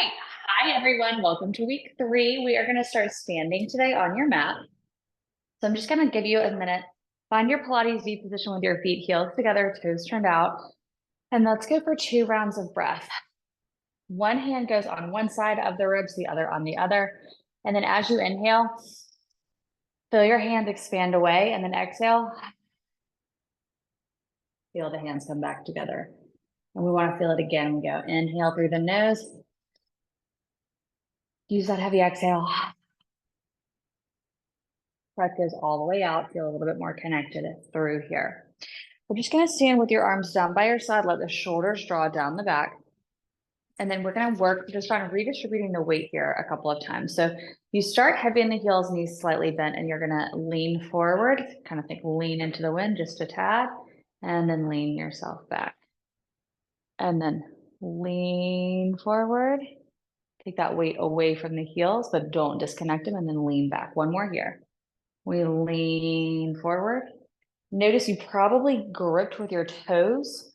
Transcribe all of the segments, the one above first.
right. Hi, everyone. Welcome to week 3. We are going to start standing today on your mat. So I'm just going to give you a minute. Find your Pilates V position with your feet heels together, toes turned out. And let's go for 2 rounds of breath. One hand goes on one side of the ribs, the other on the other. And then as you inhale, feel your hands expand away, and then exhale. Feel the hands come back together. And we want to feel it again. We go inhale through the nose. Use that heavy exhale. Breath goes all the way out. Feel a little bit more connected through here. We're just going to stand with your arms down by your side. Let the shoulders draw down the back. And then we're going to work just on redistributing the weight here a couple of times. So you start heavy in the heels, knees slightly bent, and you're going to lean forward. Kind of think lean into the wind just a tad, and then lean yourself back. And then lean forward. Take that weight away from the heels, but don't disconnect them, and then lean back. One more here. We lean forward. Notice you probably gripped with your toes.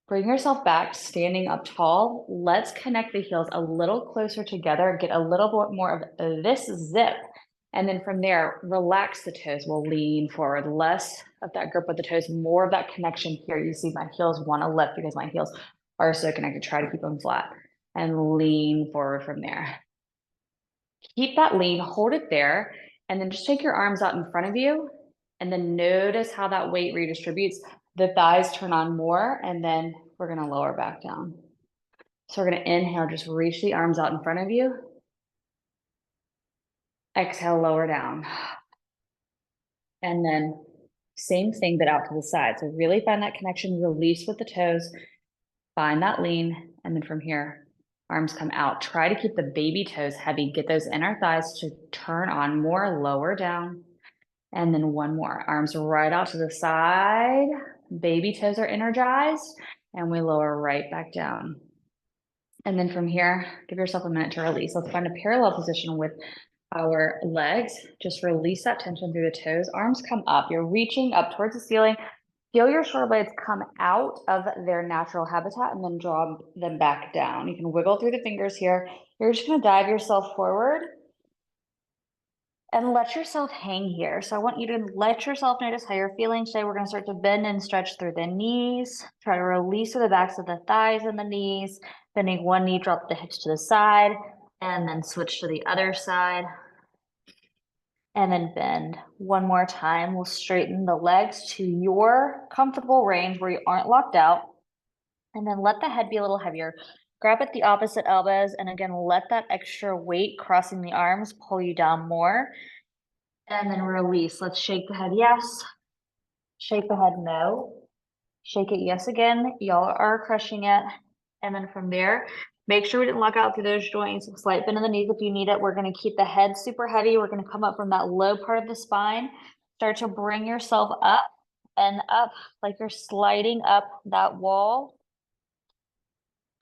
Bring yourself back, standing up tall. Let's connect the heels a little closer together, get a little bit more of this zip. And then from there, relax the toes. We'll lean forward, less of that grip with the toes, more of that connection here. You see my heels want to lift because my heels are so connected. Try to keep them flat and lean forward from there. Keep that lean, hold it there, and then just take your arms out in front of you. And then notice how that weight redistributes. The thighs turn on more, and then we're going to lower back down. So we're going to inhale, just reach the arms out in front of you. Exhale, lower down. And then same thing, but out to the side. So really find that connection, release with the toes, find that lean, and then from here, arms come out. Try to keep the baby toes heavy. Get those inner thighs to turn on more, lower down. And then one more, arms right out to the side. Baby toes are energized, and we lower right back down. And then from here, give yourself a minute to release. Let's find a parallel position with our legs. Just release that tension through the toes. Arms come up. You're reaching up towards the ceiling. Feel your shoulder blades come out of their natural habitat and then draw them back down. You can wiggle through the fingers here. You're just going to dive yourself forward and let yourself hang here. So I want you to let yourself notice how you're feeling today. We're going to start to bend and stretch through the knees. Try to release through the backs of the thighs and the knees. Bending one knee, drop the hips to the side, and then switch to the other side. And then bend one more time. We'll straighten the legs to your comfortable range where you aren't locked out. And then let the head be a little heavier. Grab at the opposite elbows, and again, let that extra weight crossing the arms pull you down more. And then release. Let's shake the head yes. Shake the head no. Shake it yes again. Y'all are crushing it. And then from there, make sure we didn't lock out through those joints. Slight bend in the knees if you need it. We're going to keep the head super heavy. We're going to come up from that low part of the spine. Start to bring yourself up and up like you're sliding up that wall.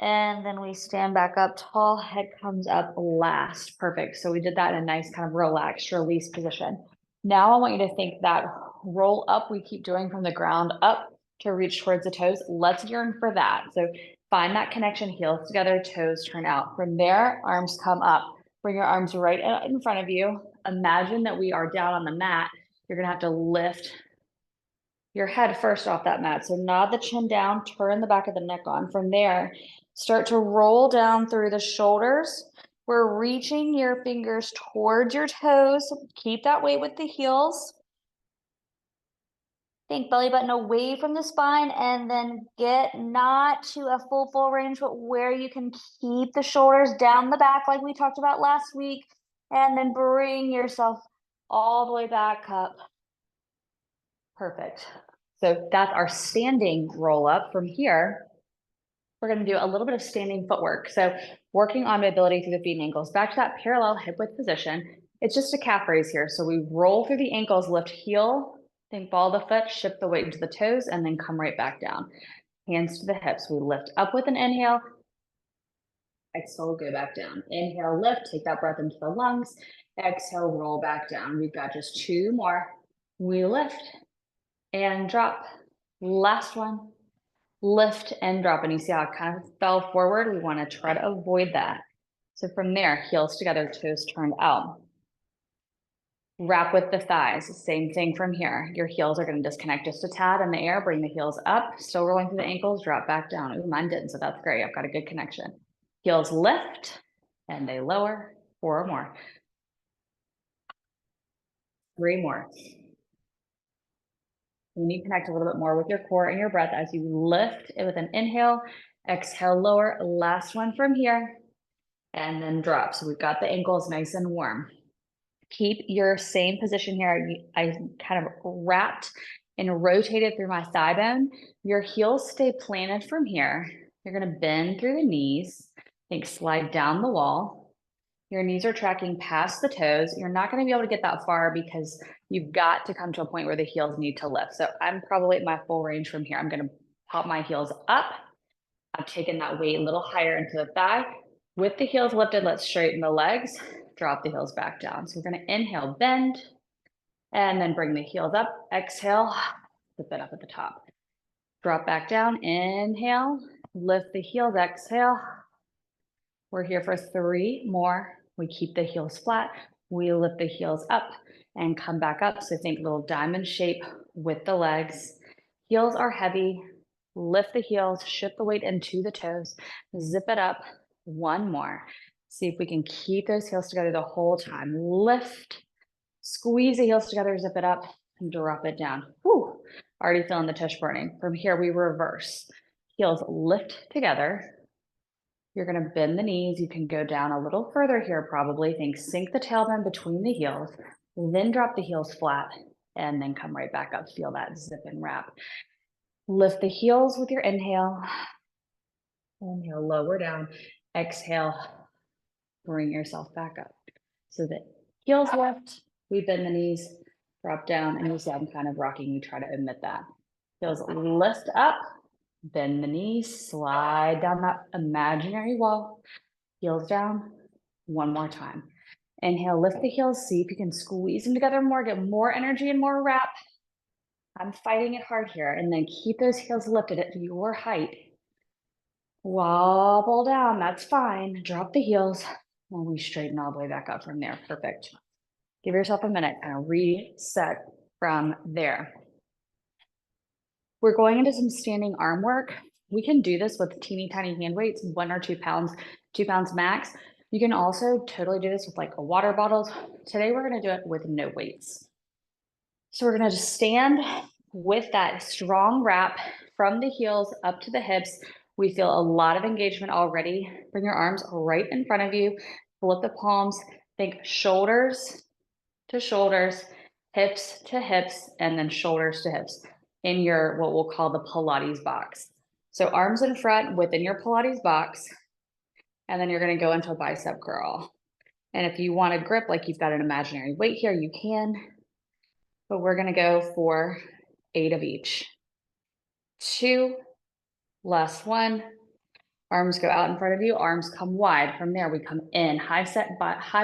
And then we stand back up tall, head comes up last. Perfect. So we did that in a nice kind of relaxed release position. Now I want you to think that roll up we keep doing from the ground up to reach towards the toes. Let's yearn for that. So find that connection, heels together, toes turn out. From there, arms come up. Bring your arms right in front of you. Imagine that we are down on the mat. You're going to have to lift your head first off that mat. So nod the chin down, turn the back of the neck on. From there, start to roll down through the shoulders. We're reaching your fingers towards your toes. Keep that weight with the heels. Think belly button away from the spine, and then get not to a full range, but where you can keep the shoulders down the back like we talked about last week, and then bring yourself all the way back up. Perfect. So that's our standing roll up. From here, we're going to do a little bit of standing footwork. So working on mobility through the feet and ankles. Back to that parallel hip width position. It's just a calf raise here. So we roll through the ankles, lift heel, think ball of the foot, shift the weight into the toes, and then come right back down. Hands to the hips. We lift up with an inhale. Exhale, go back down. Inhale, lift, take that breath into the lungs. Exhale, roll back down. We've got just 2 more. We lift and drop. Last one. Lift and drop. And you see how it kind of fell forward? We want to try to avoid that. So from there, heels together, toes turned out. Wrap with the thighs, same thing from here. Your heels are gonna disconnect just a tad in the air, bring the heels up, still rolling through the ankles, drop back down. Ooh, mine didn't, so that's great. I've got a good connection. Heels lift and they lower, 4 more. 3 more. You need to connect a little bit more with your core and your breath as you lift it with an inhale, exhale, lower. Last one from here, and then drop. So we've got the ankles nice and warm. Keep your same position here. I kind of wrapped and rotated through my thigh bone. Your heels stay planted from here. You're gonna bend through the knees. Think slide down the wall. Your knees are tracking past the toes. You're not gonna be able to get that far because you've got to come to a point where the heels need to lift. So I'm probably at my full range from here. I'm gonna pop my heels up. I've taken that weight a little higher into the thigh. With the heels lifted, let's straighten the legs, drop the heels back down. So we're gonna inhale, bend, and then bring the heels up. Exhale, flip it up at the top. Drop back down, inhale, lift the heels, exhale. We're here for 3 more. We keep the heels flat. We lift the heels up and come back up. So think little diamond shape with the legs. Heels are heavy. Lift the heels, shift the weight into the toes, zip it up. 1 more. See if we can keep those heels together the whole time. Lift, squeeze the heels together, zip it up, and drop it down. Whew, already feeling the tush burning. From here, we reverse. Heels lift together. You're gonna bend the knees. You can go down a little further here probably. Think sink the tailbone between the heels, then drop the heels flat, and then come right back up. Feel that zip and wrap. Lift the heels with your inhale. Inhale, lower down. Exhale, bring yourself back up. So that heels lift, we bend the knees, drop down, and you see I'm kind of rocking. You try to admit that. Heels lift up, bend the knees, slide down that imaginary wall. Heels down, 1 more time. Inhale, lift the heels, see if you can squeeze them together more, get more energy and more wrap. I'm fighting it hard here. And then keep those heels lifted at your height. Wobble down, that's fine. Drop the heels, and we straighten all the way back up from there. Perfect. Give yourself a minute and reset from there. We're going into some standing arm work. We can do this with teeny tiny hand weights, 1 or 2 pounds, 2 pounds max. You can also totally do this with like a water bottle. Today, we're gonna do it with no weights. So we're gonna just stand with that strong wrap from the heels up to the hips. We feel a lot of engagement already. Bring your arms right in front of you. Flip the palms. Think shoulders to shoulders, hips to hips, and then shoulders to hips in your, what we'll call the Pilates box. So arms in front within your Pilates box, and then you're gonna go into a bicep curl. And if you wanna grip like you've got an imaginary weight here, you can, but we're gonna go for 8 of each. 2, last 1. Arms go out in front of you, arms come wide. From there, we come in, high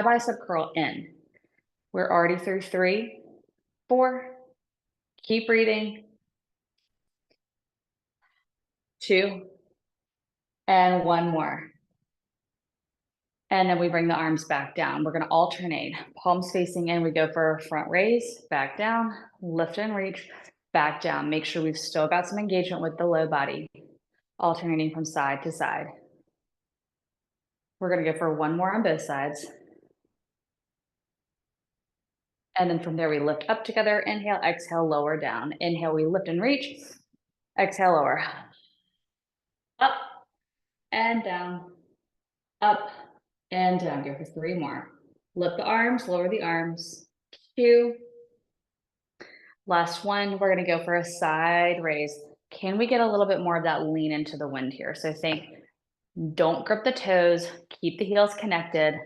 bicep curl in. We're already through 3, 4, keep breathing. 2, and 1 more. And then we bring the arms back down. We're gonna alternate, palms facing in. We go for a front raise, back down, lift and reach, back down. Make sure we've still got some engagement with the low body, alternating from side to side. We're gonna go for 1 more on both sides. And then from there, we lift up together. Inhale, exhale, lower down. Inhale, we lift and reach. Exhale, lower. Up and down, up and down. Go for 3 more. Lift the arms, lower the arms. 2. Last 1, we're gonna go for a side raise. Can we get a little bit more of that lean into the wind here? So think, don't grip the toes, keep the heels connected,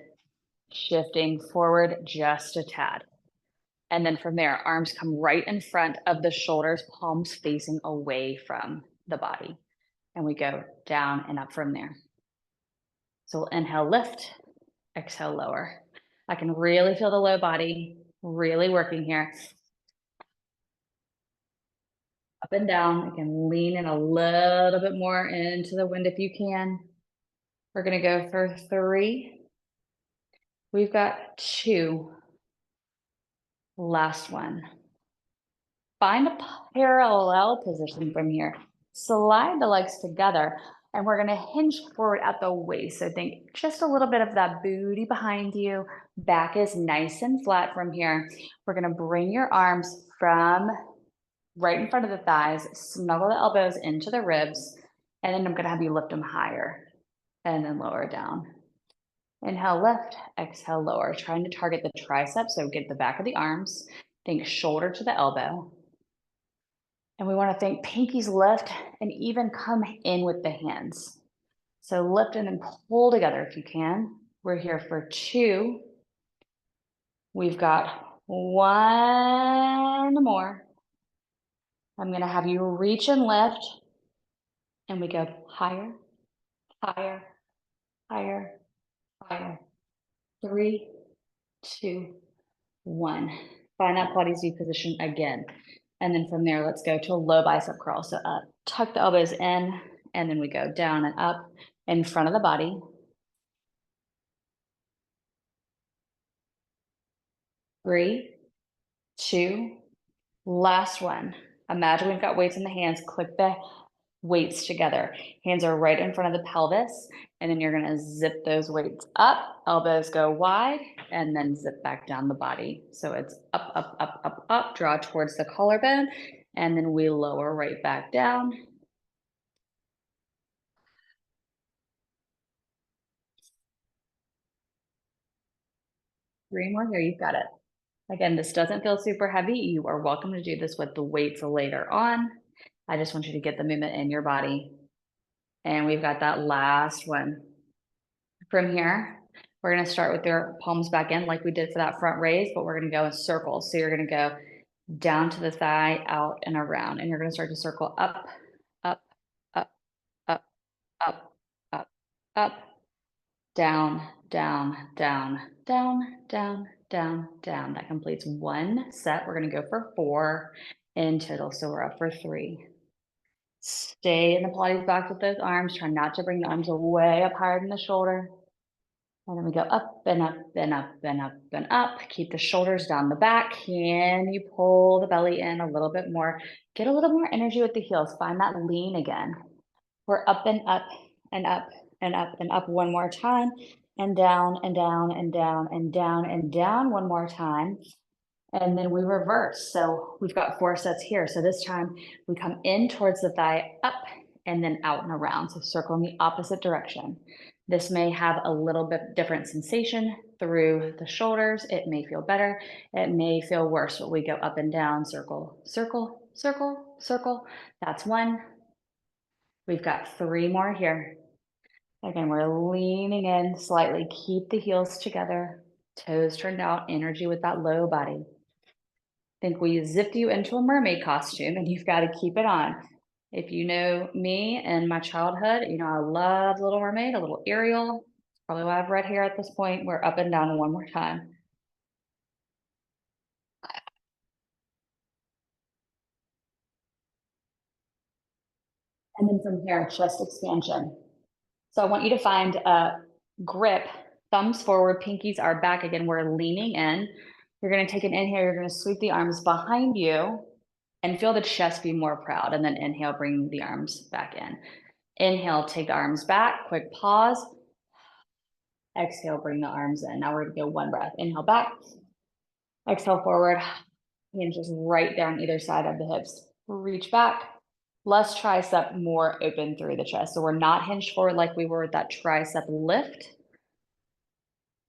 shifting forward just a tad. And then from there, arms come right in front of the shoulders, palms facing away from the body. And we go down and up from there. So we'll inhale, lift, exhale, lower. I can really feel the low body really working here. Up and down. You can lean in a little bit more into the wind if you can. We're gonna go for 3, We've got 2. Last one. Find a parallel position from here. Slide the legs together, and we're gonna hinge forward at the waist. So think just a little bit of that booty behind you. Back is nice and flat from here. We're gonna bring your arms from right in front of the thighs, snuggle the elbows into the ribs, and then I'm gonna have you lift them higher and then lower down. Inhale, lift, exhale, lower. Trying to target the triceps, so get the back of the arms. Think shoulder to the elbow. And we want to think pinkies lift and even come in with the hands. So lift and then pull together if you can. We're here for 2. We've got 1 more. I'm going to have you reach and lift. And we go higher, higher, higher, higher. 3, 2, 1. Find that Pilates V position again. And then from there, let's go to a low bicep curl. So up, tuck the elbows in, and then we go down and up in front of the body. 3, 2, last one. Imagine we've got weights in the hands. Click the weights together. Hands are right in front of the pelvis, and then you're gonna zip those weights up. Elbows go wide, and then zip back down the body. So it's up, up, up, up, up, draw towards the collarbone, and then we lower right back down. Three more here, you've got it. Again, this doesn't feel super heavy. You are welcome to do this with the weights later on. I just want you to get the movement in your body. And we've got that last one. From here, we're gonna start with your palms back in like we did for that front raise, but we're gonna go in circles. So you're gonna go down to the thigh, out and around, and you're gonna start to circle up, up, up, up, up, up, up, down, down, down, down, down, down, down. That completes 1 set. We're gonna go for 4 in total. So we're up for 3. Stay in the Pilates box with those arms. Try not to bring the arms way up higher than the shoulder. And then we go up and up and up and up and up. Keep the shoulders down the back. Can you pull the belly in a little bit more? Get a little more energy with the heels. Find that lean again. We're up and up and up and up and up one more time. And down and down and down and down and down one more time. And then we reverse. So we've got 4 sets here. So this time we come in towards the thigh, up and then out and around. So circle in the opposite direction. This may have a little bit different sensation through the shoulders. It may feel better. It may feel worse, but we go up and down, circle, circle, circle, circle. That's 1. We've got 3 more here. Again, we're leaning in slightly. Keep the heels together. Toes turned out, energy with that low body. Think we zipped you into a mermaid costume and you've got to keep it on. If you know me and my childhood, you know I love Little Mermaid, a little Ariel. Probably why I have red hair at this point. We're up and down one more time. And then from here, chest expansion. So I want you to find a grip, thumbs forward, pinkies are back. Again, we're leaning in. You're gonna take an inhale, you're gonna sweep the arms behind you and feel the chest be more proud. And then inhale, bring the arms back in. Inhale, take the arms back, quick pause. Exhale, bring the arms in. Now we're gonna go 1 breath. Inhale back, exhale forward. Hands just right down either side of the hips. Reach back, less tricep, more open through the chest. So we're not hinged forward like we were with that tricep lift.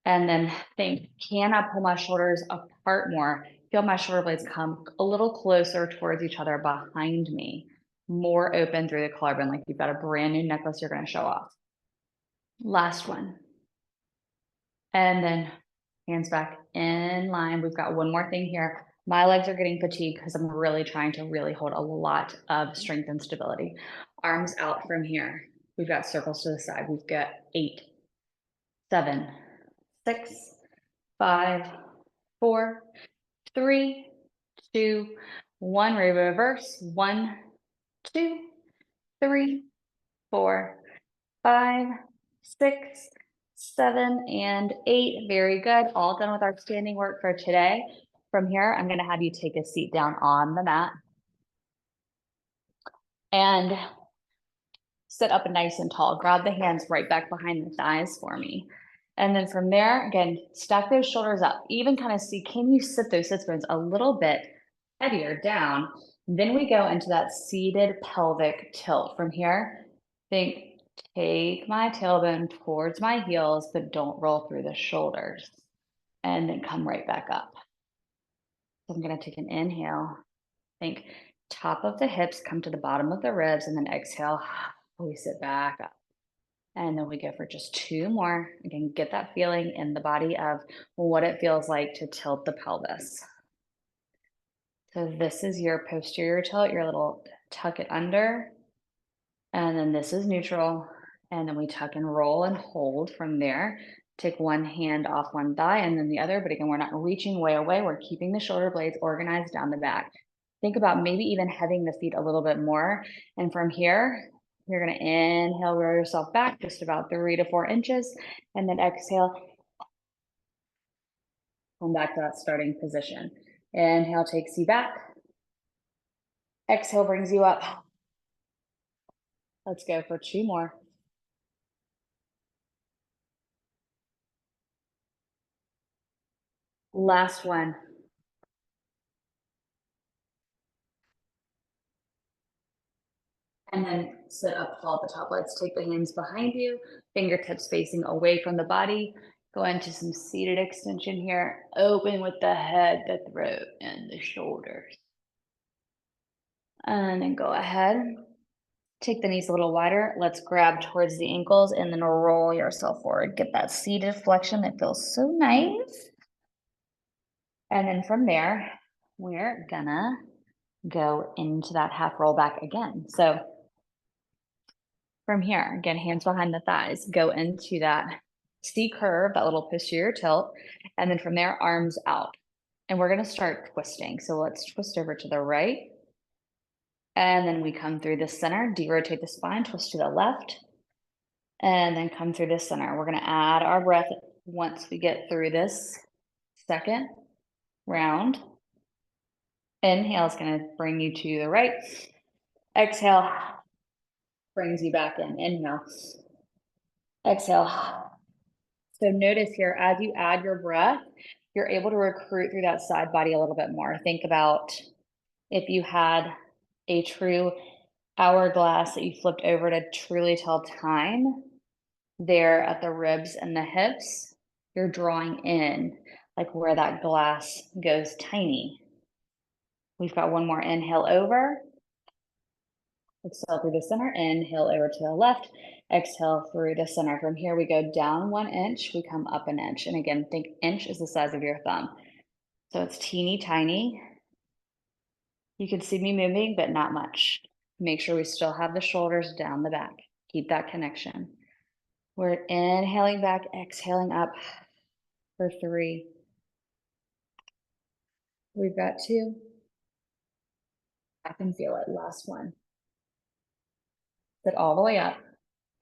And then think, can I pull my shoulders apart more? Feel my shoulder blades come a little closer towards each other behind me. More open through the collarbone, like you've got a brand new necklace you're gonna show off. Last one. And then hands back in line. We've got 1 more thing here. My legs are getting fatigued because I'm really trying to really hold a lot of strength and stability. Arms out from here. We've got circles to the side. We've got 8, 7, 6, 5, 4, 3, 2, 1. Reverse. 1, 2, 3, 4, 5, 6, 7, and 8. Very good. All done with our standing work for today. From here, I'm going to have you take a seat down on the mat and sit up nice and tall. Grab the hands right back behind the thighs for me. And then from there, again, stack those shoulders up. Even kind of see, can you sit those sits bones a little bit heavier down? Then we go into that seated pelvic tilt. From here, think, take my tailbone towards my heels, but don't roll through the shoulders. And then come right back up. So I'm going to take an inhale. Think top of the hips, come to the bottom of the ribs, and then exhale. We sit back up. And then we go for just 2 more. Again, get that feeling in the body of what it feels like to tilt the pelvis. So this is your posterior tilt, your little tuck it under. And then this is neutral. And then we tuck and roll and hold from there. Take one hand off one thigh and then the other. But again, we're not reaching way away. We're keeping the shoulder blades organized down the back. Think about maybe even having the feet a little bit more. And from here, you're going to inhale, roll yourself back just about 3 to 4 inches, and then exhale. Come back to that starting position. Inhale takes you back. Exhale brings you up. Let's go for 2 more. Last one. And then sit up tall at the top. Let's take the hands behind you, fingertips facing away from the body. Go into some seated extension here. Open with the head, the throat, and the shoulders. And then go ahead. Take the knees a little wider. Let's grab towards the ankles and then roll yourself forward. Get that seated flexion that feels so nice. And then from there, we're gonna go into that half roll back again. So from here, again, hands behind the thighs, go into that C curve, that little posterior tilt. And then from there, arms out. And we're gonna start twisting. So let's twist over to the right. And then we come through the center, derotate the spine, twist to the left. And then come through the center. We're gonna add our breath once we get through this second round. Inhale is gonna bring you to the right. Exhale brings you back in. Inhale. Exhale. So notice here, as you add your breath, you're able to recruit through that side body a little bit more. Think about if you had a true hourglass that you flipped over to truly tell time there at the ribs and the hips, you're drawing in like where that glass goes tiny. We've got one more inhale over. Exhale through the center, inhale over to the left, exhale through the center. From here, we go down 1 inch, we come up an inch. And again, think inch is the size of your thumb. So it's teeny tiny. You can see me moving, but not much. Make sure we still have the shoulders down the back. Keep that connection. We're inhaling back, exhaling up for 3. We've got 2. I can feel it. Last one. Sit all the way up.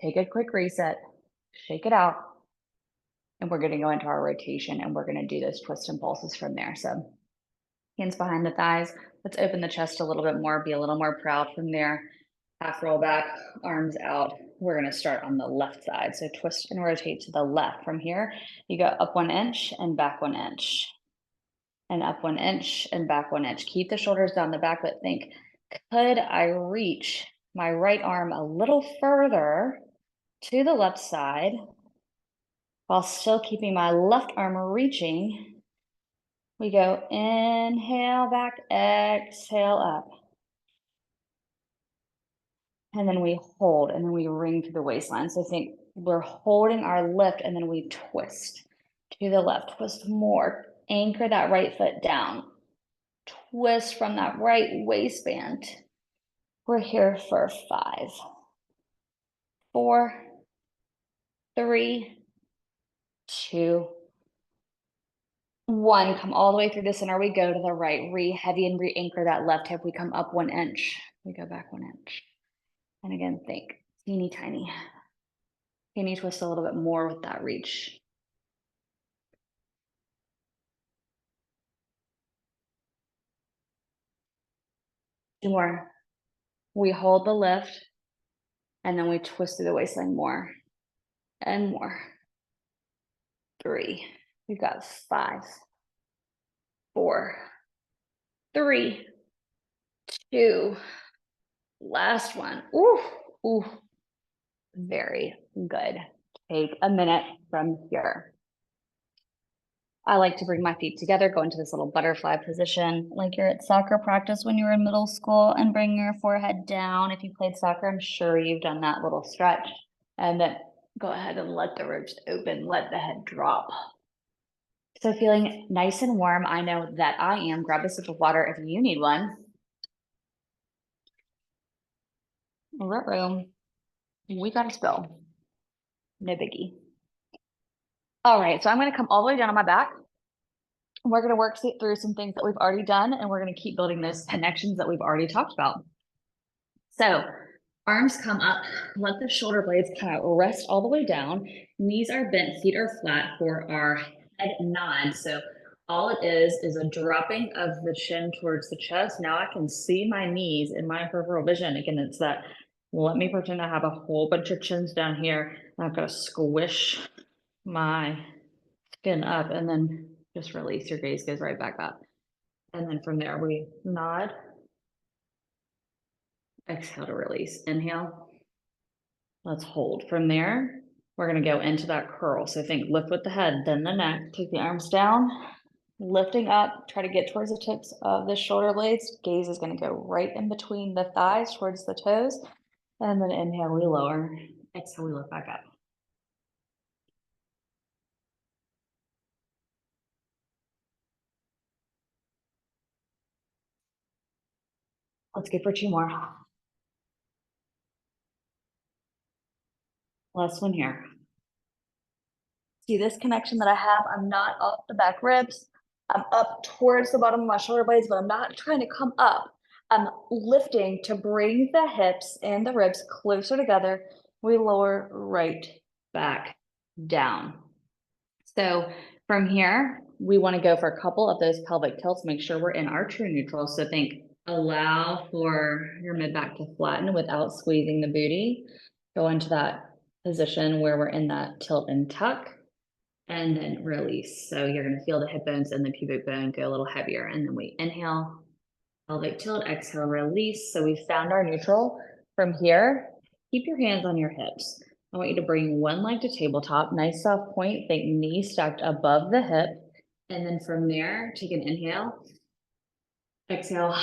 Take a quick reset. Shake it out. And we're going to go into our rotation and we're going to do those twists and pulses from there. So hands behind the thighs. Let's open the chest a little bit more, be a little more proud from there. Half roll back, arms out. We're going to start on the left side. So twist and rotate to the left. From here, you go up 1 inch and back 1 inch. And up 1 inch and back 1 inch. Keep the shoulders down the back, but think, could I reach my right arm a little further to the left side while still keeping my left arm reaching? We go inhale back, exhale up. And then we hold, and then we ring to the waistline. So think we're holding our lift, and then we twist to the left, twist more. Anchor that right foot down. Twist from that right waistband. We're here for 5, 4, 3, 2, 1. Come all the way through the center. We go to the right. Heavy and re-anchor that left hip. We come up 1 inch. We go back 1 inch. And again, think teeny tiny. Can you twist a little bit more with that reach? 2 more. We hold the lift, and then we twist through the waistline more and more. 3. We've got 5, 4, 3, 2. Last one. Ooh, ooh. Very good. Take a minute from here. I like to bring my feet together, go into this little butterfly position, like you're at soccer practice when you were in middle school, and bring your forehead down. If you played soccer, I'm sure you've done that little stretch. And then go ahead and let the ribs open, let the head drop. So feeling nice and warm, I know that I am. Grab a sip of water if you need one. Room. We got a spill. No biggie. All right, so I'm going to come all the way down on my back. We're going to work through some things that we've already done, and we're going to keep building those connections that we've already talked about. So arms come up, let the shoulder blades kind of rest all the way down. Knees are bent, feet are flat for our head nod. So all it is a dropping of the chin towards the chest. Now I can see my knees in my peripheral vision. Again, it's that, let me pretend I have a whole bunch of chins down here. I've got to squish my skin up, and then just release. Your gaze goes right back up. And then from there, we nod. Exhale to release. Inhale. Let's hold. From there, we're going to go into that curl. So think lift with the head, then the neck. Take the arms down, lifting up. Try to get towards the tips of the shoulder blades. Gaze is going to go right in between the thighs towards the toes. And then inhale, we lower. Exhale, we lift back up. Let's go for 2 more. Last one here. See this connection that I have? I'm not up the back ribs. I'm up towards the bottom of my shoulder blades, but I'm not trying to come up. I'm lifting to bring the hips and the ribs closer together. We lower right back down. So from here, we want to go for a couple of those pelvic tilts, make sure we're in our true neutral. So think, allow for your mid back to flatten without squeezing the booty. Go into that position where we're in that tilt and tuck, and then release. So you're going to feel the hip bones and the pubic bone go a little heavier. And then we inhale, pelvic tilt, exhale, release. So we found our neutral. From here, keep your hands on your hips. I want you to bring one leg to tabletop, nice soft point, think knee stacked above the hip. And then from there, take an inhale, exhale,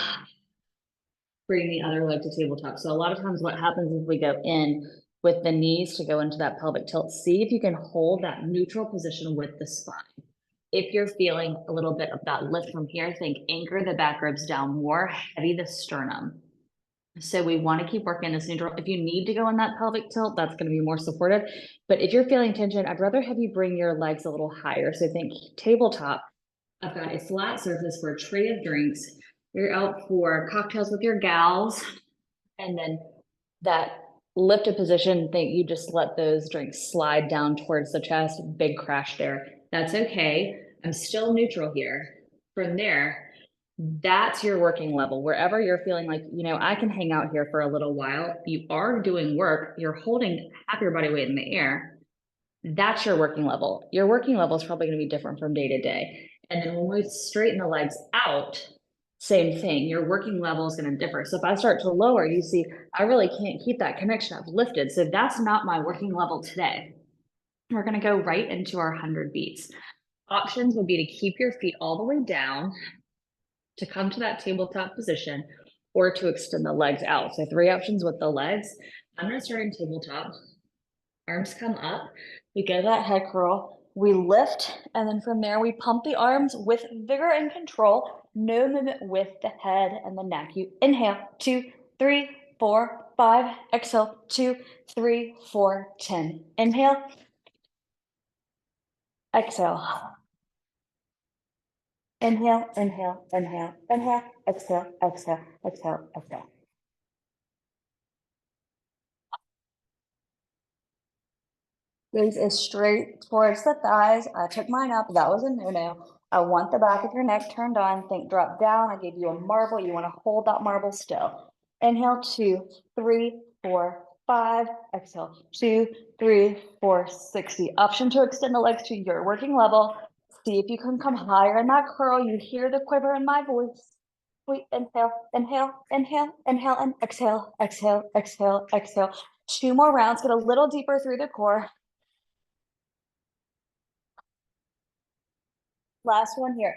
bring the other leg to tabletop. So a lot of times what happens is we go in with the knees to go into that pelvic tilt. See if you can hold that neutral position with the spine. If you're feeling a little bit of that lift from here, think anchor the back ribs down more, heavy the sternum. So we want to keep working this neutral. If you need to go in that pelvic tilt, that's going to be more supportive. But if you're feeling tension, I'd rather have you bring your legs a little higher. So think tabletop. I've got a flat surface for a tray of drinks. You're out for cocktails with your gals. And then that lifted position, think you just let those drinks slide down towards the chest, big crash there. That's okay. I'm still neutral here. From there, that's your working level. Wherever you're feeling like, you know, I can hang out here for a little while. You are doing work. You're holding half your body weight in the air. That's your working level. Your working level is probably going to be different from day to day. And then when we straighten the legs out, same thing. Your working level is going to differ. So if I start to lower, you see, I really can't keep that connection. I've lifted. So that's not my working level today. We're going to go right into our 100 beats. Options would be to keep your feet all the way down, to come to that tabletop position, or to extend the legs out. So 3 options with the legs. I'm going to start in tabletop. Arms come up. We go to that head curl. We lift, and then from there, we pump the arms with vigor and control. No movement with the head and the neck. You inhale, 2, 3, 4, 5. Exhale, 2, 3, 4, 10. Inhale. Exhale. Inhale, inhale, inhale, inhale, exhale, exhale, exhale, exhale. Gaze is straight towards the thighs. I took mine up. That was a no-no. I want the back of your neck turned on. Think drop down. I gave you a marble. You want to hold that marble still. Inhale, 2, 3, 4, 5. Exhale, 2, 3, 4, 60. Option to extend the legs to your working level. See if you can come higher in that curl. You hear the quiver in my voice. Wait, inhale, inhale, inhale, inhale, and exhale, exhale, exhale, exhale. 2 more rounds. Get a little deeper through the core. Last one here.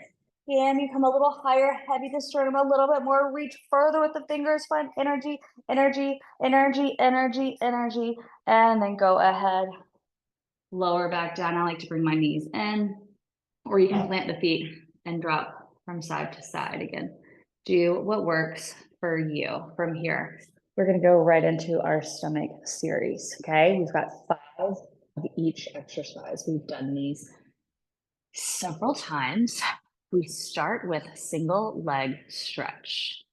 Can you come a little higher, heavy the sternum a little bit more, reach further with the fingers, find energy, energy, energy, energy, energy, and then go ahead, lower back down. I like to bring my knees in, or you can plant the feet and drop from side to side again. Do what works for you from here. We're gonna go right into our stomach series, okay? We've got 5 of each exercise. We've done these several times. We start with single leg stretch.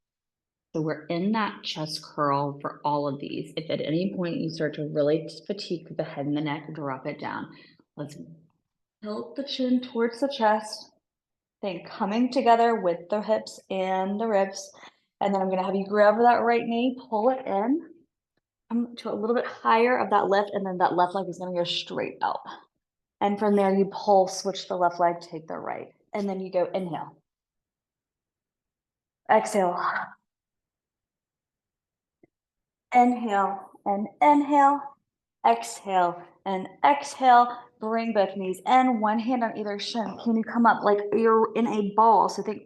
So we're in that chest curl for all of these. If at any point you start to really fatigue the head and the neck, drop it down. Let's tilt the chin towards the chest. Think coming together with the hips and the ribs. And then I'm gonna have you grab that right knee, pull it in, come to a little bit higher of that lift, and then that left leg is gonna go straight out. And from there, you pull, switch the left leg, take the right. And then you go inhale. Exhale. Inhale and inhale. Exhale and exhale. Bring both knees in, one hand on either shin. Can you come up like you're in a ball? So think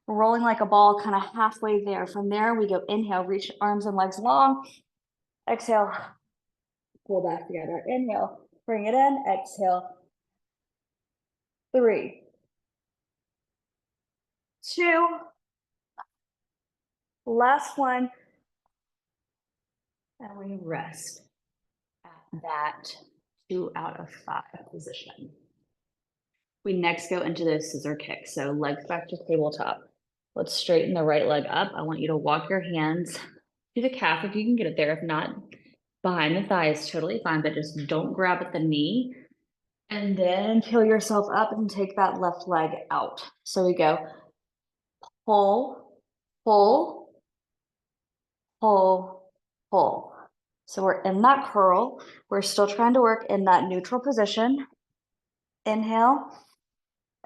rolling like a ball, kind of halfway there. From there, we go inhale, reach arms and legs long. Exhale, pull back together. Inhale, bring it in. Exhale. 3, 2, last one. And we rest at that 2 out of 5 position. We next go into the scissor kick. So legs back to tabletop. Let's straighten the right leg up. I want you to walk your hands to the calf if you can get it there. If not, behind the thigh is totally fine, but just don't grab at the knee. And then peel yourself up and take that left leg out. So we go pull, pull, pull, pull. So we're in that curl. We're still trying to work in that neutral position. Inhale,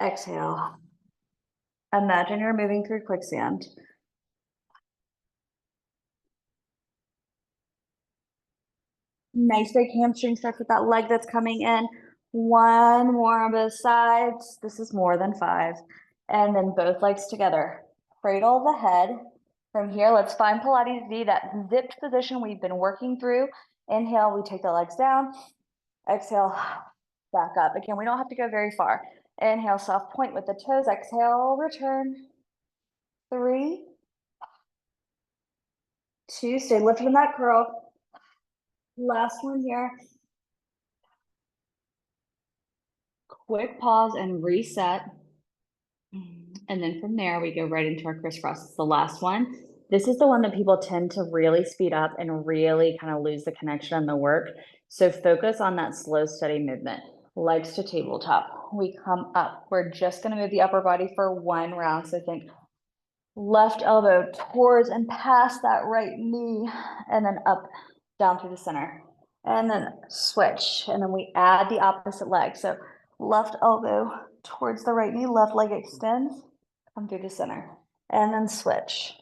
exhale. Imagine you're moving through quicksand. Nice big hamstring stretch with that leg that's coming in. 1 more on both sides. This is more than 5. And then both legs together. Cradle the head. From here, let's find Pilates V, that zipped position we've been working through. Inhale, we take the legs down. Exhale, back up. Again, we don't have to go very far. Inhale, soft point with the toes. Exhale, return. 3, 2, stay lifted in that curl. Last one here. Quick pause and reset. And then from there, we go right into our crisscross. It's the last one. This is the one that people tend to really speed up and really kind of lose the connection on the work. So focus on that slow, steady movement. Legs to tabletop. We come up. We're just going to move the upper body for 1 round. So think left elbow towards and past that right knee, and then up, down through the center. And then switch. And then we add the opposite leg. So left elbow towards the right knee, left leg extends, come through the center, and then switch.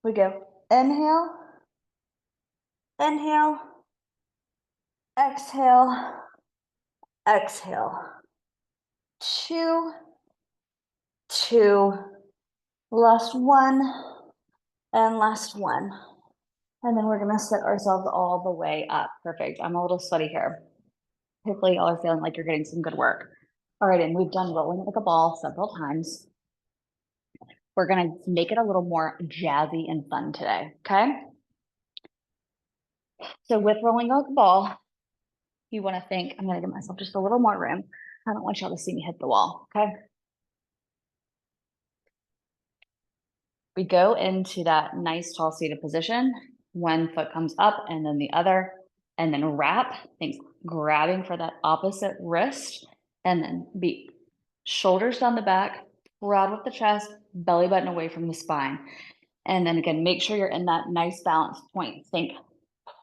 We go inhale, inhale, exhale, exhale. 2, 2, last 1, and last 1. And then we're gonna set ourselves all the way up. Perfect. I'm a little sweaty here. Hopefully y'all are feeling like you're getting some good work. All right, and we've done rolling like a ball several times. We're gonna make it a little more jazzy and fun today, okay? So with rolling like a ball, you wanna think, I'm gonna give myself just a little more room. I don't want y'all to see me hit the wall, okay? We go into that nice tall seated position. 1 foot comes up and then the other. and then wrap, think grabbing for that opposite wrist, and then beat. Shoulders down the back, broad with the chest, belly button away from the spine. And then again, make sure you're in that nice balance point. Think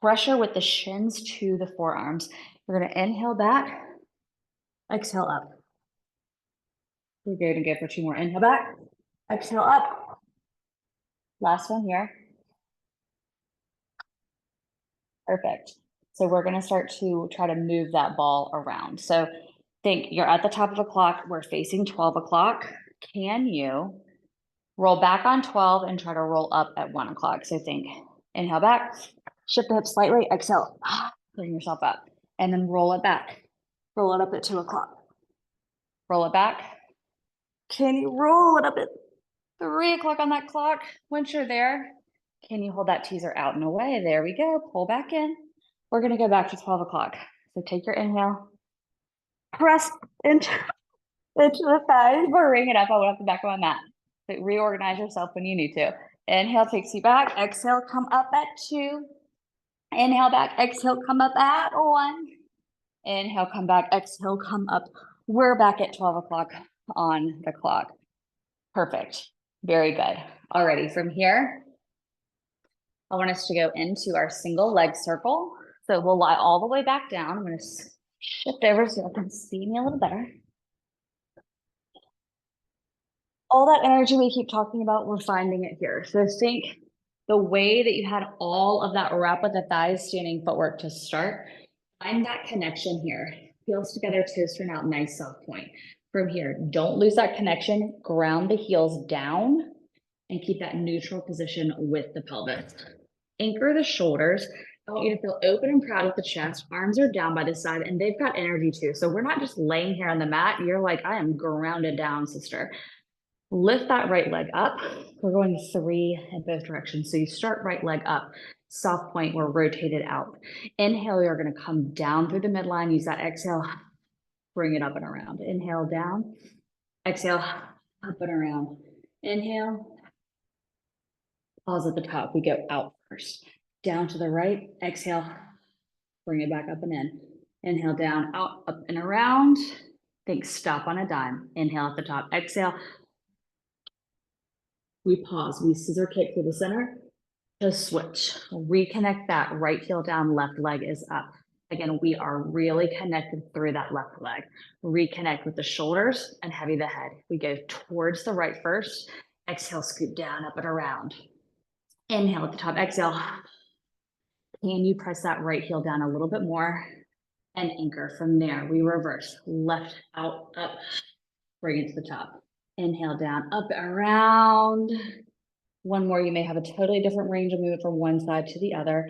pressure with the shins to the forearms. We're going to inhale back, exhale up. We're going to go for 2 more. Inhale back, exhale up. Last one here. Perfect. So we're going to start to try to move that ball around. So think you're at the top of a clock. We're facing 12 o'clock. Can you roll back on 12 and try to roll up at 1 o'clock? So think inhale back, shift the hips slightly, exhale, bring yourself up, and then roll it back. Roll it up at 2 o'clock. Roll it back. Can you roll it up at 3 o'clock on that clock? Once you're there, can you hold that teaser out and away? There we go. Pull back in. We're going to go back to 12 o'clock. So take your inhale, press into the thighs, bring it up. I went up the back of my mat. So reorganize yourself when you need to. Inhale takes you back. Exhale, come up at 2. Inhale back. Exhale, come up at 1. Inhale, come back. Exhale, come up. We're back at 12 o'clock on the clock. Perfect. Very good. Alrighty, from here, I want us to go into our single leg circle. So we'll lie all the way back down. I'm going to shift over so you can see me a little better. All that energy we keep talking about, we're finding it here. So think the way that you had all of that wrap with the thighs, standing footwork to start, find that connection here. Heels together, toes turn out, nice soft point. From here, don't lose that connection. Ground the heels down and keep that neutral position with the pelvis. Anchor the shoulders. I want you to feel open and proud with the chest. Arms are down by the side and they've got energy too. So we're not just laying here on the mat. You're like, I am grounded down, sister. Lift that right leg up. We're going 3 in both directions. So you start right leg up, soft point, we're rotated out. Inhale, you're going to come down through the midline. Use that exhale, bring it up and around. Inhale down, exhale, up and around. Inhale, pause at the top. We go out first. Down to the right, exhale, bring it back up and in. Inhale down, out, up and around. Think stop on a dime. Inhale at the top, exhale. We pause, we scissor kick through the center, just switch, reconnect that right heel down, left leg is up. Again, we are really connected through that left leg. Reconnect with the shoulders and heavy the head. We go towards the right first, exhale, scoop down, up and around. Inhale at the top, exhale. Can you press that right heel down a little bit more and anchor? From there, we reverse, left, out, up, bring it to the top. Inhale down, up, around. One more, you may have a totally different range of movement from one side to the other,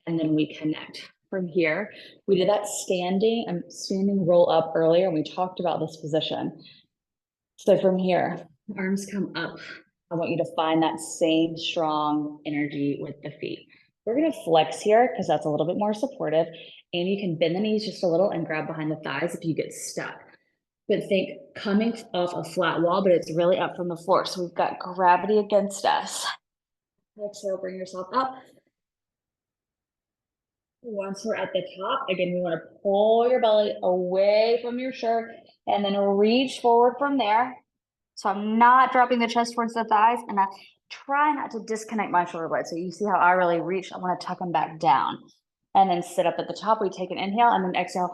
and then we connect. From here, we did that standing roll up earlier, and we talked about this position. So from here, arms come up. I want you to find that same strong energy with the feet. We're going to flex here because that's a little bit more supportive, and you can bend the knees just a little and grab behind the thighs if you get stuck. But think coming off a flat wall, but it's really up from the floor. So we've got gravity against us. Exhale, bring yourself up. Once we're at the top, again, we want to pull your belly away from your shirt and then reach forward from there. So I'm not dropping the chest towards the thighs, and I try not to disconnect my shoulder blades. So you see how I really reach, I want to tuck them back down. And then sit up at the top. We take an inhale and then exhale.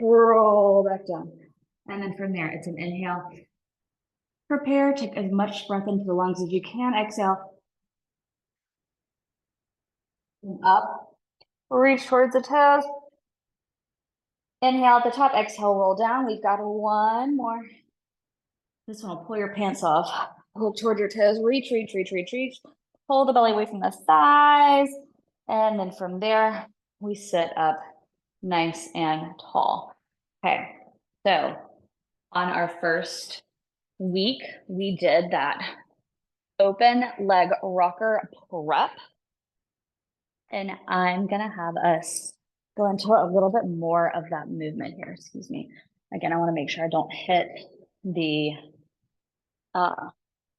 Roll back down. And then from there, it's an inhale. Prepare, take as much breath into the lungs as you can. Exhale. And up. Reach towards the toes. Inhale at the top. Exhale, roll down. We've got one more. This one will pull your pants off. Look toward your toes. Reach, reach, reach, reach, reach. Pull the belly away from the thighs. And then from there, we sit up nice and tall. Okay, so on our first week, we did that open leg rocker prep. And I'm gonna have us go into a little bit more of that movement here, excuse me. Again, I wanna make sure I don't hit the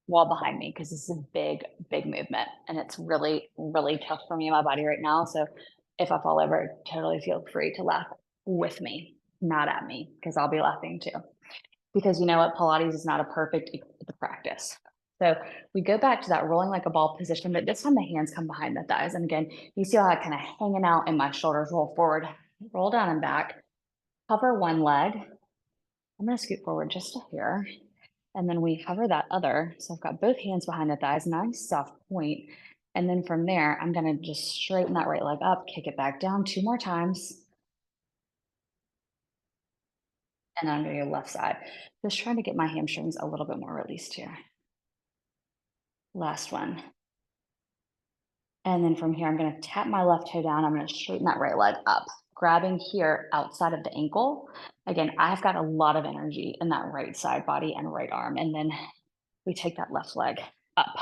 wall behind me because this is a big, big movement and it's really, really tough for me and my body right now. So If I fall over, totally feel free to laugh with me, not at me, because I'll be laughing too. Because you know what, Pilates is not a perfect practice. So we go back to that rolling like a ball position, but this time the hands come behind the thighs. And again, you see how I kind of hanging out and my shoulders roll forward, roll down and back, hover one leg. I'm gonna scoot forward just to here. And then we hover that other. So I've got both hands behind the thighs, nice soft point. And then from there, I'm gonna just straighten that right leg up, kick it back down 2 more times. And then I'm gonna go left side. Just trying to get my hamstrings a little bit more released here. Last one. And then from here, I'm gonna tap my left toe down. I'm gonna straighten that right leg up, grabbing here outside of the ankle. Again, I've got a lot of energy in that right side body and right arm. And then we take that left leg up.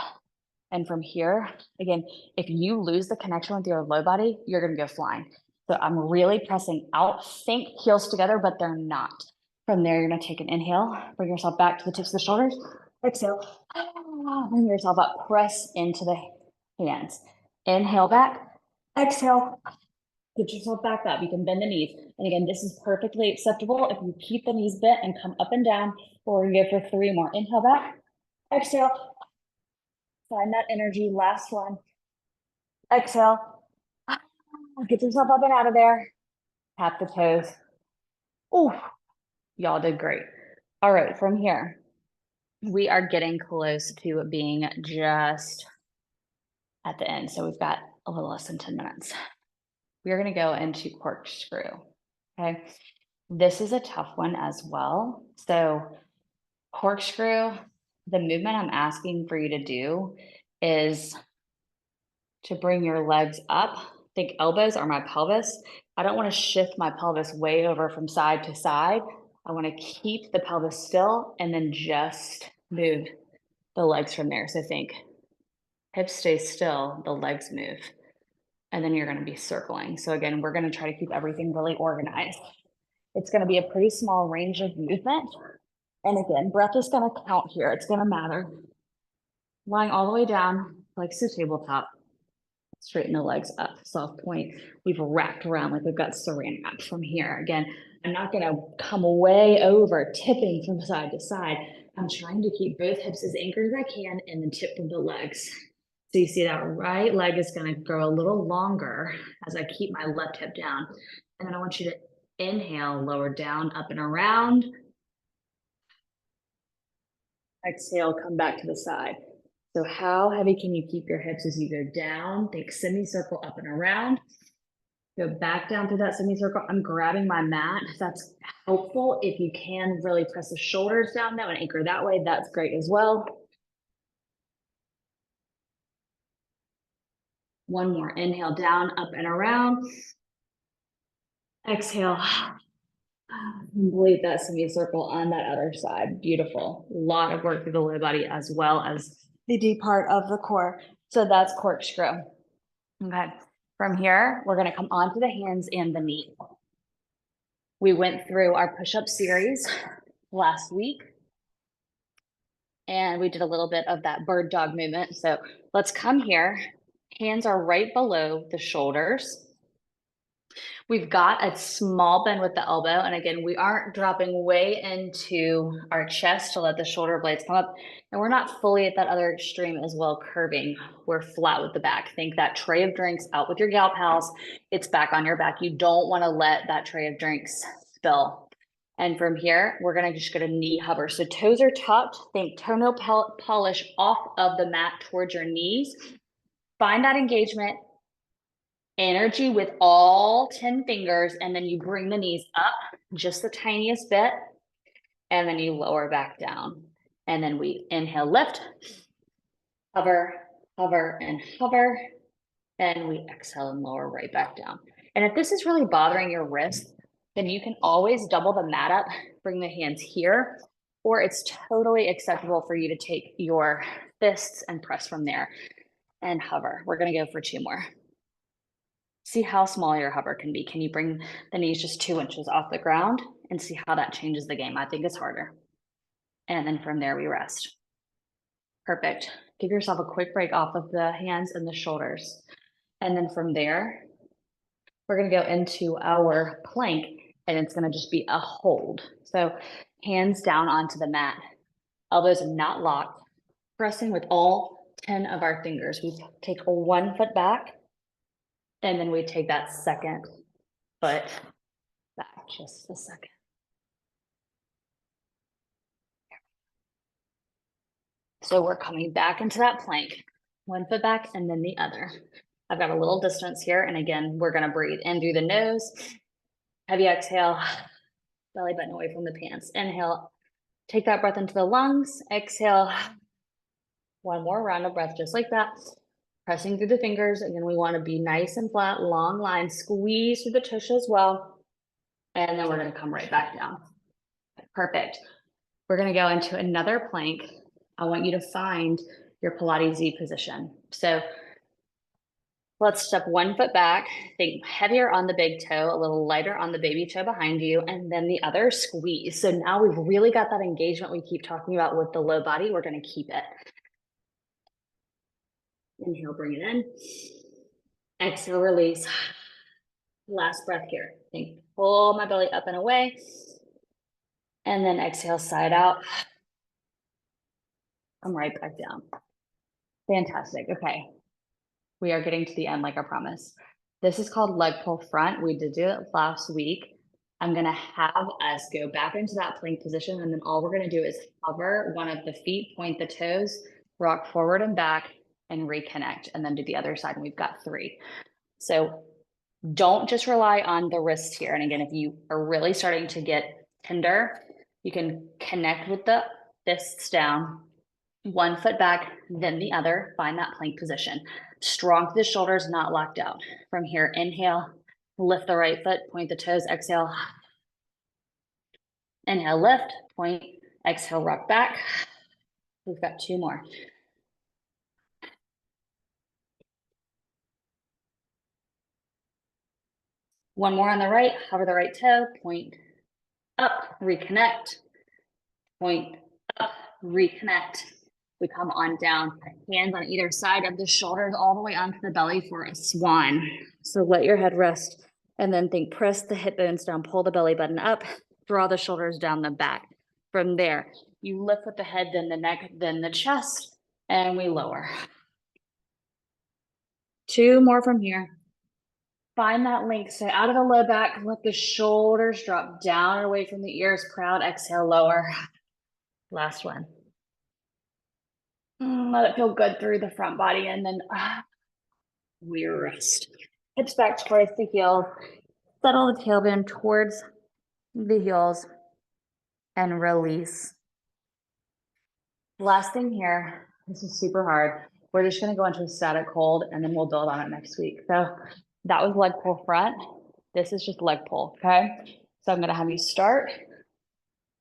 And from here, again, if you lose the connection with your low body, you're gonna go flying. So I'm really pressing out, think heels together, but they're not. From there, you're gonna take an inhale, bring yourself back to the tips of the shoulders, exhale, bring yourself up, press into the hands. Inhale back, exhale, get yourself back up. You can bend the knees. And again, this is perfectly acceptable if you keep the knees bent and come up and down, or we go for 3 more. Inhale back, exhale, find that energy, last one. Exhale, get yourself up and out of there. Tap the toes. Ooh, y'all did great. All right, from here, we are getting close to being just at the end. So we've got a little less than 10 minutes. We are going to go into corkscrew. Okay. This is a tough one as well. So corkscrew, the movement I'm asking for you to do is to bring your legs up. Think elbows are my pelvis. I don't want to shift my pelvis way over from side to side. I want to keep the pelvis still and then just move the legs from there. So think hips stay still, the legs move, and then you're going to be circling. So again, we're going to try to keep everything really organized. It's going to be a pretty small range of movement. And again, breath is going to count here. It's going to matter. Lying all the way down, like the tabletop. Straighten the legs up, soft point. We've wrapped around like we've got saran wrap from here. Again, I'm not going to come way over, tipping from side to side. I'm trying to keep both hips as anchored as I can and then tip from the legs. So you see that right leg is going to grow a little longer as I keep my left hip down. And then I want you to inhale, lower down, up and around. Exhale, come back to the side. So how heavy can you keep your hips as you go down? Think semicircle up and around. Go back down through that semicircle. I'm grabbing my mat. That's helpful. If you can really press the shoulders down though and anchor that way, that's great as well. One more. Inhale down, up and around. Exhale. Complete that semicircle on that other side. Beautiful. A lot of work through the low body as well as the deep part of the core. So that's corkscrew. Okay. From here, we're going to come onto the hands and the knee. We went through our push-up series last week, and we did a little bit of that bird dog movement. So let's come here. Hands are right below the shoulders. We've got a small bend with the elbow. And again, we aren't dropping way into our chest to let the shoulder blades come up. And we're not fully at that other extreme as well, curving. We're flat with the back. Think that tray of drinks out with your gal pals. It's back on your back. You don't want to let that tray of drinks spill. And from here, we're going to just go to knee hover. So toes are tucked. Think toenail polish off of the mat towards your knees. Find that engagement. Energy with all 10 fingers, and then you bring the knees up just the tiniest bit, and then you lower back down. And then we inhale, lift, hover, hover, and hover, and we exhale and lower right back down. And if this is really bothering your wrist, then you can always double the mat up, bring the hands here, or it's totally acceptable for you to take your fists and press from there and hover. We're going to go for 2 more. See how small your hover can be. Can you bring the knees just 2 inches off the ground and see how that changes the game? I think it's harder. And then from there, we rest. Perfect. Give yourself a quick break off of the hands and the shoulders. And then from there, we're gonna go into our plank and it's gonna just be a hold. So hands down onto the mat, elbows not locked, pressing with all 10 of our fingers. We take a 1 foot back and then we take that second foot back, just a second. So we're coming back into that plank, 1 foot back and then the other. I've got a little distance here. And again, we're gonna breathe in through the nose, heavy exhale, belly button away from the pants. Inhale, take that breath into the lungs, exhale. One more round of breath, just like that. Pressing through the fingers. Again, we wanna be nice and flat, long line, squeeze through the tush as well. And then we're gonna come right back down. Perfect. We're gonna go into another plank. I want you to find your Pilates Z position. So let's step 1 foot back, think heavier on the big toe, a little lighter on the baby toe behind you, and then the other squeeze. So now we've really got that engagement we keep talking about with the low body. We're gonna keep it. Inhale, bring it in. Exhale, release. Last breath here. Think, pull my belly up and away. And then exhale, side out. Come right back down. Fantastic. Okay. We are getting to the end, like I promised. This is called leg pull front. We did do it last week. I'm gonna have us go back into that plank position, and then all we're gonna do is hover one of the feet, point the toes, rock forward and back, and reconnect, and then do the other side, and we've got 3. So don't just rely on the wrists here. And again, if you are really starting to get tender, you can connect with the fists down, 1 foot back, then the other, find that plank position. Strong through the shoulders, not locked out. From here, inhale, lift the right foot, point the toes, exhale. Inhale, lift, point, exhale, rock back. We've got 2 more. One more on the right, hover the right toe, point up, reconnect, point up, reconnect. We come on down, hands on either side of the shoulders, all the way onto the belly for a swan. So let your head rest and then think, press the hip bones down, pull the belly button up, draw the shoulders down the back. From there, you lift with the head, then the neck, then the chest, and we lower. 2 more from here. Find that length, stay out of the low back, let the shoulders drop down and away from the ears, proud, exhale, lower. Last one. Let it feel good through the front body, and then we rest. Hips back towards the heels. Settle the tailbone towards the heels and release. Last thing here, this is super hard. We're just gonna go into a static hold and then we'll build on it next week. So that was leg pull front. This is just leg pull, okay? So I'm gonna have you start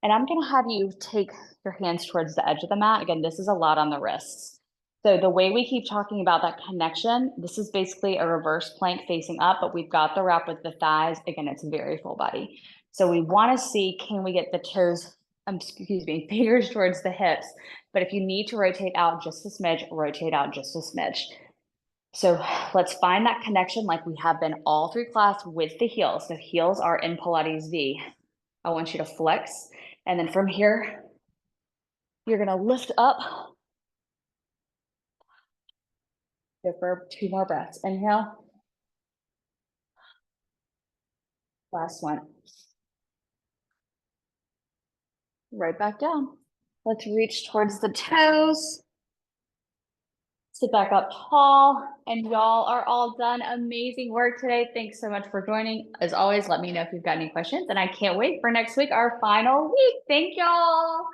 and I'm gonna have you take your hands towards the edge of the mat. Again, this is a lot on the wrists. So the way we keep talking about that connection, this is basically a reverse plank facing up, but we've got the wrap with the thighs. Again, it's very full body. So we wanna see, can we get the toes, fingers towards the hips. But if you need to rotate out just a smidge, rotate out just a smidge. So let's find that connection like we have been all through class with the heels. The heels are in Pilates V. I want you to flex. And then from here, you're gonna lift up. Go for 2 more breaths. Inhale. Last one. Right back down. Let's reach towards the toes. Sit back up tall, and y'all are all done. Amazing work today. Thanks so much for joining. As always, let me know if you've got any questions, and I can't wait for next week, our final week. Thank y'all.